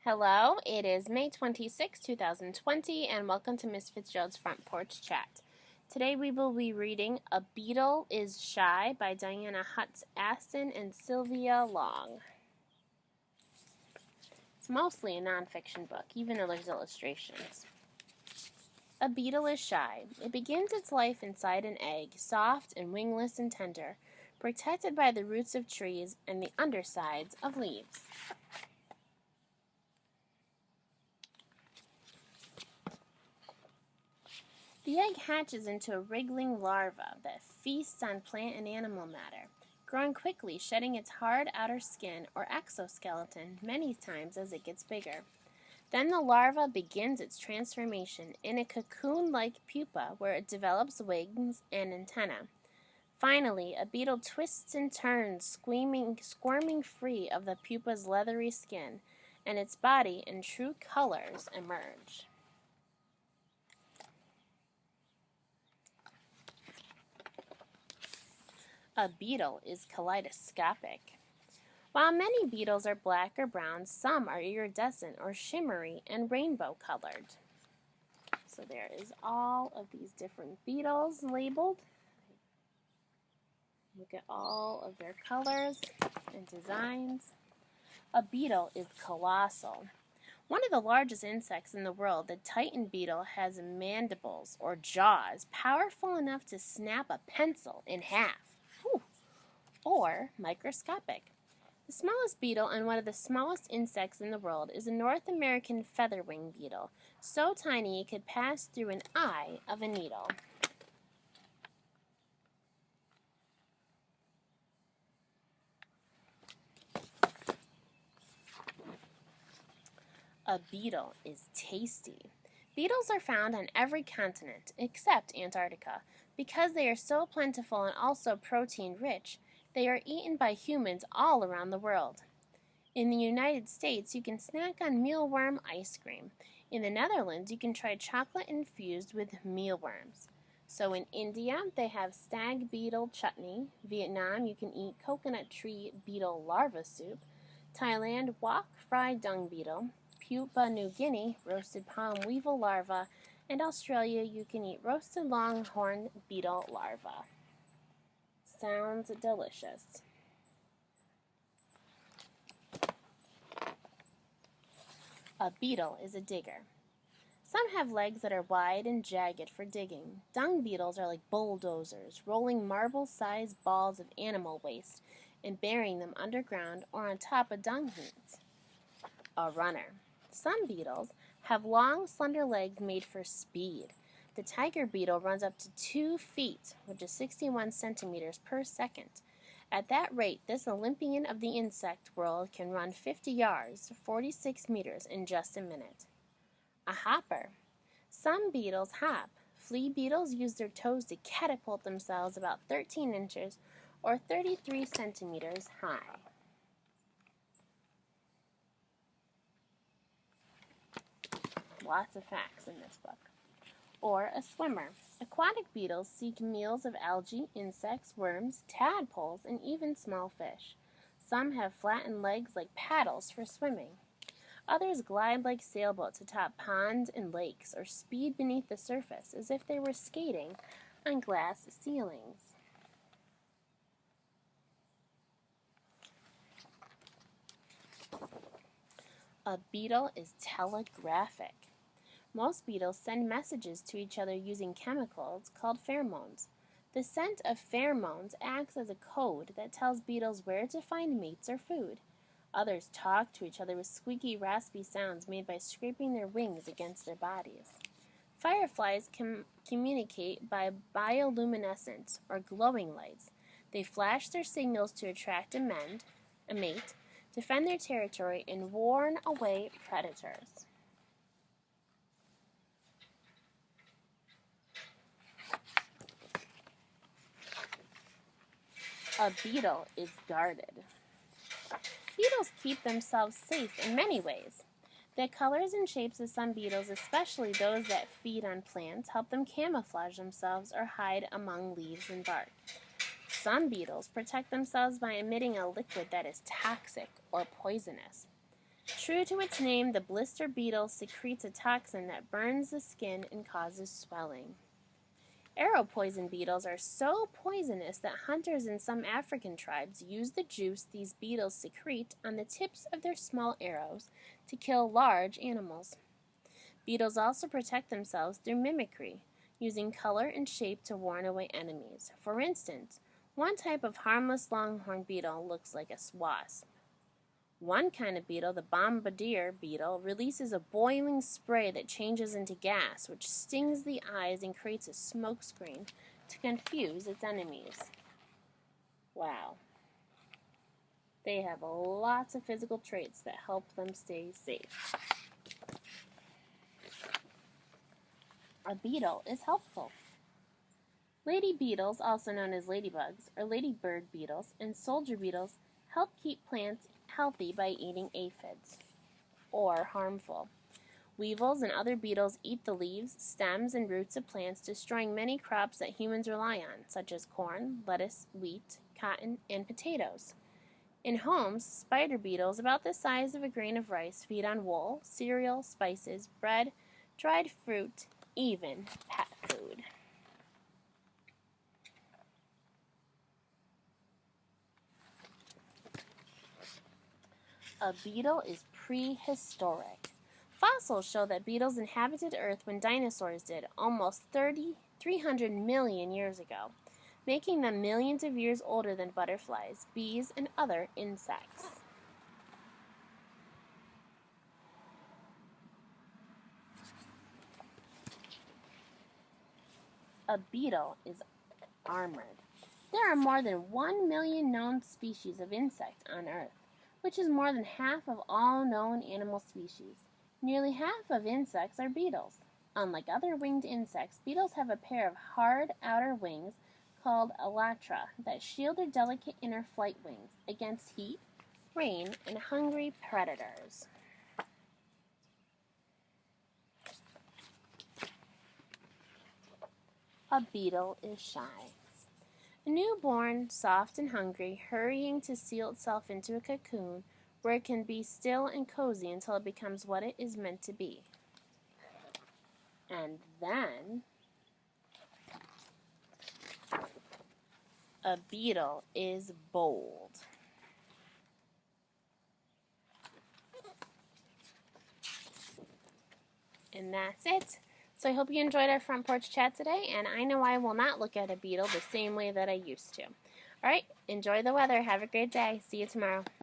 Hello, it is May 26, 2020, and welcome to Miss Fitzgerald's Front Porch Chat. Today we will be reading A Beetle is Shy by Diana Hutz-Aston and Sylvia Long. It's mostly a nonfiction book, even though there's illustrations. A beetle is shy. It begins its life inside an egg, soft and wingless and tender, protected by the roots of trees and the undersides of leaves. The egg hatches into a wriggling larva that feasts on plant and animal matter, growing quickly, shedding its hard outer skin or exoskeleton many times as it gets bigger. Then the larva begins its transformation in a cocoon-like pupa where it develops wings and antennae. Finally, a beetle twists and turns, squirming free of the pupa's leathery skin, and its body and true colors emerge. A beetle is kaleidoscopic. While many beetles are black or brown, some are iridescent or shimmery and rainbow colored. So there is all of these different beetles labeled. Look at all of their colors and designs. A beetle is colossal. One of the largest insects in the world, the Titan beetle has mandibles or jaws powerful enough to snap a pencil in half. Or microscopic. The smallest beetle and one of the smallest insects in the world is a North American featherwing beetle, so tiny it could pass through an eye of a needle. A beetle is tasty. Beetles are found on every continent except Antarctica. Because they are so plentiful and also protein-rich, they are eaten by humans all around the world. In the United States, you can snack on mealworm ice cream. In the Netherlands, you can try chocolate infused with mealworms. So in India, they have stag beetle chutney. Vietnam, you can eat coconut tree beetle larva soup. Thailand, wok fried dung beetle. Papua New Guinea, roasted palm weevil larva. And Australia, you can eat roasted longhorn beetle larva. Sounds delicious. A beetle is a digger. Some have legs that are wide and jagged for digging. Dung beetles are like bulldozers, rolling marble-sized balls of animal waste and burying them underground or on top of dung heaps. A runner. Some beetles have long, slender legs made for speed. The tiger beetle runs up to 2 feet, which is 61 centimeters per second. At that rate, this Olympian of the insect world can run 50 yards, 46 meters, in just a minute. A hopper. Some beetles hop. Flea beetles use their toes to catapult themselves about 13 inches or 33 centimeters high. Lots of facts in this book. Or a swimmer. Aquatic beetles seek meals of algae, insects, worms, tadpoles, and even small fish. Some have flattened legs like paddles for swimming. Others glide like sailboats atop ponds and lakes or speed beneath the surface as if they were skating on glass ceilings. A beetle is telegraphic. Most beetles send messages to each other using chemicals called pheromones. The scent of pheromones acts as a code that tells beetles where to find mates or food. Others talk to each other with squeaky, raspy sounds made by scraping their wings against their bodies. Fireflies communicate by bioluminescence or glowing lights. They flash their signals to attract a mate, defend their territory, and warn away predators. A beetle is guarded. Beetles keep themselves safe in many ways. The colors and shapes of some beetles, especially those that feed on plants, help them camouflage themselves or hide among leaves and bark. Some beetles protect themselves by emitting a liquid that is toxic or poisonous. True to its name, the blister beetle secretes a toxin that burns the skin and causes swelling. Arrow poison beetles are so poisonous that hunters in some African tribes use the juice these beetles secrete on the tips of their small arrows to kill large animals. Beetles also protect themselves through mimicry, using color and shape to warn away enemies. For instance, one type of harmless longhorn beetle looks like a wasp. One kind of beetle, the bombardier beetle, releases a boiling spray that changes into gas, which stings the eyes and creates a smoke screen to confuse its enemies. Wow. They have lots of physical traits that help them stay safe. A beetle is helpful. Lady beetles, also known as ladybugs, or ladybird beetles, and soldier beetles help keep plants healthy by eating aphids, or harmful. Weevils and other beetles eat the leaves, stems, and roots of plants, destroying many crops that humans rely on, such as corn, lettuce, wheat, cotton, and potatoes. In homes, spider beetles, about the size of a grain of rice, feed on wool, cereal, spices, bread, dried fruit, even pet food. A beetle is prehistoric. Fossils show that beetles inhabited Earth when dinosaurs did, almost 300 million years ago, making them millions of years older than butterflies, bees, and other insects. A beetle is armored. There are more than 1 million known species of insects on Earth, which is more than half of all known animal species. Nearly half of insects are beetles. Unlike other winged insects, beetles have a pair of hard outer wings called elytra that shield their delicate inner flight wings against heat, rain, and hungry predators. A beetle is shy. A newborn, soft and hungry, hurrying to seal itself into a cocoon where it can be still and cozy until it becomes what it is meant to be. And then a beetle is bold. And that's it. So I hope you enjoyed our front porch chat today, and I know I will not look at a beetle the same way that I used to. All right, enjoy the weather. Have a great day. See you tomorrow.